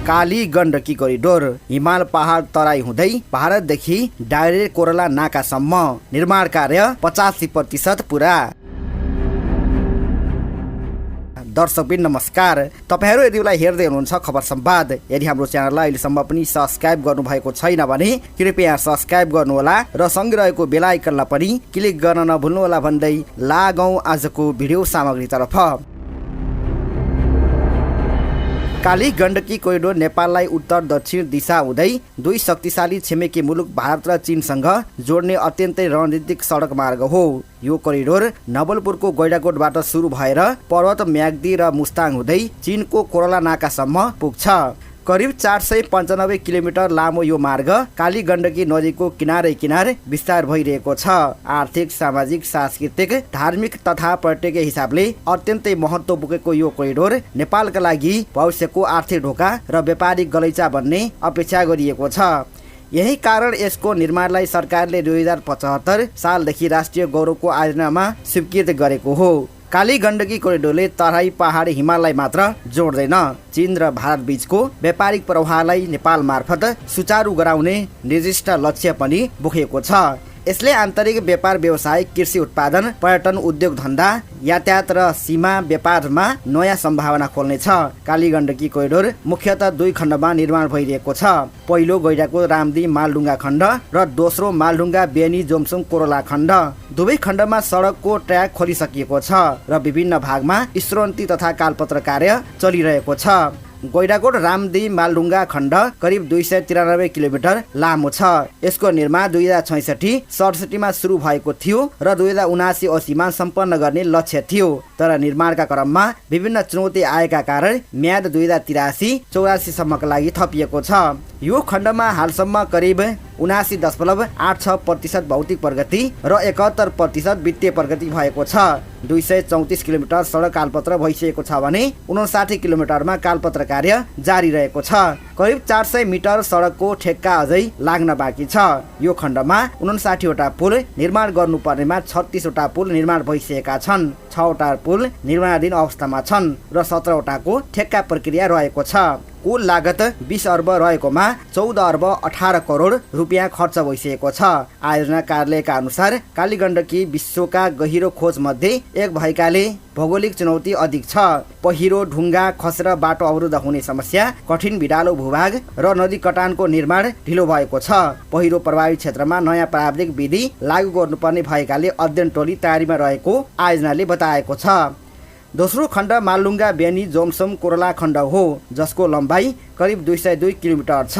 Kaligandaki corridor हिमाल पहाड तराई हुँदै भारतदेखि डाइरेक्ट कोरला नाकासम्म निर्माण कार्य 85% पुरा। दर्शकबिन नमस्कार, तपाईहरु यदि बेला हेर्दै हुनुहुन्छ खबर संवाद। यदि हाम्रो च्यानललाई अहिलेसम्म पनि सब्स्क्राइब गर्नुभएको छैन भने कृपया सब्स्क्राइब गर्नुहोला र सँगै रहेको बेल आइकनलाई पनि क्लिक गर्न नभुल्नुहोला भन्दै लागौं आजको भिडियो सामग्रीतर्फ। कालीगण्डकी कोरिडोर नेपाललाई उत्तर दक्षिण दिशा हुँदै दुई शक्तिशाली छिमेकी मुलुक भारत र चीनसँग जोड्ने अत्यन्तै रणनीतिक सडक मार्ग हो। यो कोरिडोर नवलपुरको गैंडाकोटबाट सुरु भएर पर्वत म्याग्दी र मुस्ताङ हुँदै चीनको कोरला नाकासम्म पुग्छ। करिब 495 किलोमिटर लामो यो मार्ग कालीगण्डकी नदीको किनारै किनार विस्तार भइरहेको छ। आर्थिक, सामाजिक, सांस्कृतिक, धार्मिक तथा पर्यटकीय हिसाबले अत्यन्तै महत्त्व बोकेको यो कोरिडोर नेपालका लागि भविष्यको आर्थिक ढोका र व्यापारिक गलैँचा बन्ने अपेक्षा गरिएको छ। यही कारण यसको निर्माणलाई सरकारले 2075 सालदेखि राष्ट्रिय गौरवको आयोजनामा स्वीकृत गरेको हो। कालीगण्डकी कोरिडोरले तराई पहाडी हिमाललाई मात्र जोड्दैन, चीन र भारत बीचको व्यापारिक प्रवाहलाई नेपाल मार्फत सुचारू गराउने निर्दिष्ट लक्ष्य पनि बोकेको छ। यसले आन्तरिक व्यापार, व्यवसाय, कृषि उत्पादन, पर्यटन, उद्योग धन्दा, यातायात र सीमा व्यापारमा नयाँ सम्भावना खोल्नेछ। कालीगण्डकी कोरिडोर मुख्यतः दुई खण्डमा निर्माण भइरहेको छ। पहिलो गैंडाकोट रामदी मालढुङ्गा खण्ड र दोस्रो मालढुङ्गा बेनी जोमसुङ कोरला खण्ड। दुवै खण्डमा सडकको ट्र्याक खोलिसकिएको छ र विभिन्न भागमा स्रोन्ती तथा कालपत्र कार्य चलिरहेको छ। गैंडाकोट रामदी मालढुङ्गा खण्ड करिब 293 किलोमिटर लामो छ। यसको निर्माण 2066-67 मा सुरु भएको थियो र 2079-80 मा सम्पन्न गर्ने लक्ष्य थियो। तर निर्माणका क्रममा विभिन्न चुनौती आएका कारण म्याद 2083-84 सम्मका लागि थपिएको छ। यो खण्डमा हालसम्म करिब 79.86% भौतिक प्रगति र 71% वित्तीय प्रगति भएको छ। 234 किलोमिटर सडक कालपत्र भइसकेको छ भने 59 किलोमिटरमा कालपत्र कार्य जारी रहेको छ। करिब 400 मिटर सडकको ठेक्का अझै लाग्न बाँकी छ। यो खण्डमा 59 वटा पुल निर्माण गर्नुपर्नेमा 36 वटा पुल निर्माण भइसकेका छन्, 6 वटा पुल निर्माणाधीन अवस्थामा छन् र 17 वटाको ठेक्का प्रक्रिया रहेको छ। कुल लागत 20 अर्ब रहेकोमा 14 अर्ब 18 करोड रुपियाँ खर्च भइसकेको छ। आयोजना कार्यालयका अनुसार कालीगण्डकी विश्वका गहिरो खोज मध्ये एक भएकाले भौगोलिक चुनौती अधिक छ। पहिरो, ढुङ्गा खसेर बाटो अवरुद्ध हुने समस्या, कठिन भिडालो भूभाग र नदी कटानको निर्माण ढिलो भएको छ। पहिरो प्रभावित क्षेत्रमा नयाँ प्राविधिक विधि लागू गर्नुपर्ने भएकाले अध्ययन टोली तयारीमा रहेको आयोजनाले बताएको छ। दोस्रो खण्ड मालढुङ्गा बेनी जोमसुङ कोरला खण्ड हो, जसको लम्बाइ करिब 202 किलोमिटर छ।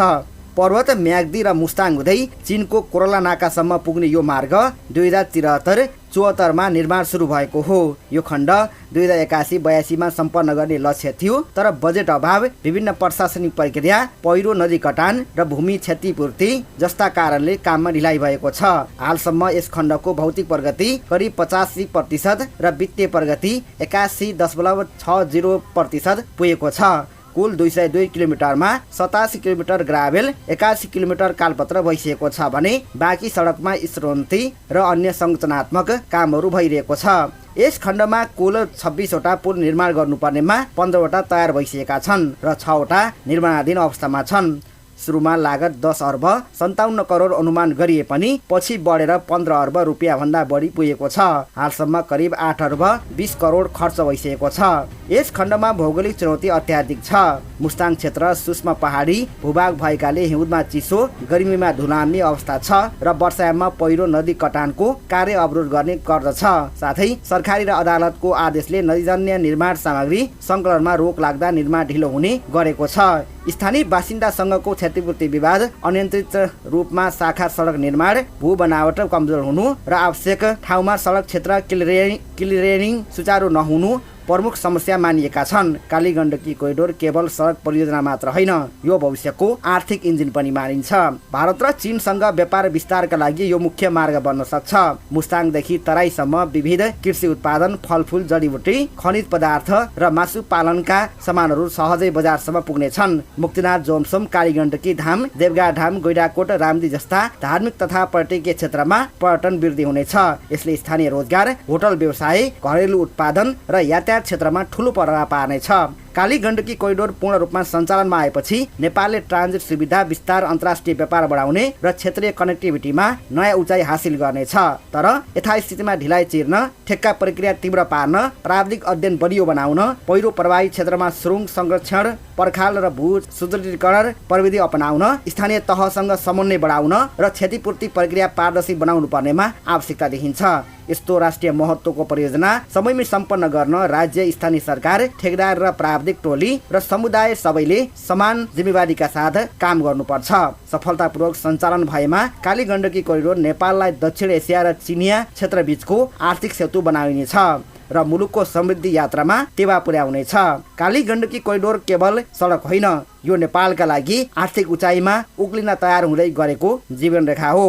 पर्वत म्याग्दी र मुस्ताङ हुँदै चीनको कोरला नाकासम्म पुग्ने यो मार्ग 2073-74 मा निर्माण सुरु भएको हो। यो खण्ड 2081-82 मा सम्पन्न गर्ने लक्ष्य थियो, तर बजेट अभाव, विभिन्न प्रशासनिक प्रक्रिया, पहिरो, नदी कटान र भूमि क्षतिपूर्ति जस्ता कारणले काममा ढिलाइ भएको छ। हालसम्म यस खण्डको भौतिक प्रगति करिब 85% र वित्तीय प्रगति 81.60% पुगेको छ। कुल 202 किलोमिटरमा 87 किलोमिटर ग्राभेल, 81 किलोमिटर कालपत्र भइसकेको छ भने बाँकी सडकमा स्रोन्ती र अन्य संरचनात्मक कामहरू भइरहेको छ। यस खण्डमा कुल 26 वटा पुल निर्माण गर्नुपर्नेमा 15 वटा तयार भइसकेका छन् र 6 वटा निर्माणाधीन अवस्थामा छन्। सुरुमा लागत 10 अर्ब 57 करोड अनुमान गरिए पनि पछि बढेर 15 अर्ब रुपियाँ भन्दा बढी पुगेको छ। हालसम्म करिब 8 अर्ब 20 करोड खर्च भइसकेको छ। यस खण्डमा भौगोलिक चुनौती अत्याधिक छ। मुस्ताङ क्षेत्र सूक्ष्म पहाडी भूभाग भएकाले हिउँदमा चिसो, गर्मीमा धुलाम्ने अवस्था छ र वर्षायाममा पहिरो, नदी कटानको कार्य अवरोध गर्ने गर्दछ। साथै सरकारी र अदालतको आदेशले नदीजन्य निर्माण सामग्री सङ्कलनमा रोक लाग्दा निर्माण ढिलो हुने गरेको छ। स्थानीय बासिन्दासँगको क्षतिपूर्ति विवाद, अनियन्त्रित रूपमा शाखा सडक निर्माण, भू बनावट कमजोर हुनु र आवश्यक ठाउँमा सडक क्षेत्र क्लियरिङ सुचारू नहुनु प्रमुख समस्या मानिएका छन्। कालीगण्डकी कोरिडोर केवल सडक परियोजना मात्र होइन, यो भविष्यको आर्थिक इन्जिन पनि मानिन्छ। भारत र चीनसँग व्यापार विस्तारका लागि यो मुख्य मार्ग बन्न सक्छ। मुस्ताङदेखि तराईसम्म विविध कृषि उत्पादन, फलफूल, जडीबुटी, खनिज पदार्थ र मासु पालनका सामानहरू सहजै बजारसम्म पुग्नेछन्। मुक्तिनाथ, जोमसुङ, कालीगण्डकी धाम, देवगाँ धाम, गैंडाकोट, रामदी जस्ता धार्मिक तथा पर्यटकीय क्षेत्रमा पर्यटन वृद्धि हुनेछ। यसले स्थानीय रोजगार, होटल व्यवसाय, घरेलु उत्पादन र यातायात क्षेत्रमा ठूलो प्रभाव पार्नेछ। काली गण्डकी कोरिडोर पूर्ण रूपमा सञ्चालनमा आएपछि नेपालले ट्रान्जिट सुविधा, विस्तार, अन्तर्राष्ट्रिय व्यापार बढाउने र क्षेत्रीय कनेक्टिभिटीमा नयाँ उचाइ हासिल गर्नेछ। तर यथास्थितिमा ढिलाइ चिर्न, ठेक्का प्रक्रिया तीव्र पार्न, प्राविधिक अध्ययन बलियो बनाउन, पहिरो प्रवाही क्षेत्रमा सुरुङ संरक्षण, पर्खाल र भू सुदृढीकरण प्रविधि अपनाउन, स्थानीय तहसँग समन्वय बढाउन र क्षतिपूर्ति प्रक्रिया पारदर्शी बनाउनु पर्नेमा आवश्यकता देखिन्छ। यस्तो राष्ट्रिय महत्त्वको परियोजना समयमै सम्पन्न गर्न राज्य, स्थानीय सरकार, ठेकेदार र प्राविधिक टोली र समुदाय सबैले समान जिम्मेवारीका साथ काम गर्नुपर्छ। सफलतापूर्वक सञ्चालन भएमा काली गण्डकी कोरिडोर नेपाललाई दक्षिण एसिया र चिनिया क्षेत्रबीचको आर्थिक सेतु बनाइनेछ र मुलुकको समृद्धि यात्रामा टेवा पुर्याउनेछ। काली गण्डकी कोरिडोर केवल सडक होइन, यो नेपालका लागि आर्थिक उचाइमा उक्लिन तयार हुँदै गरेको जीवनरेखा हो।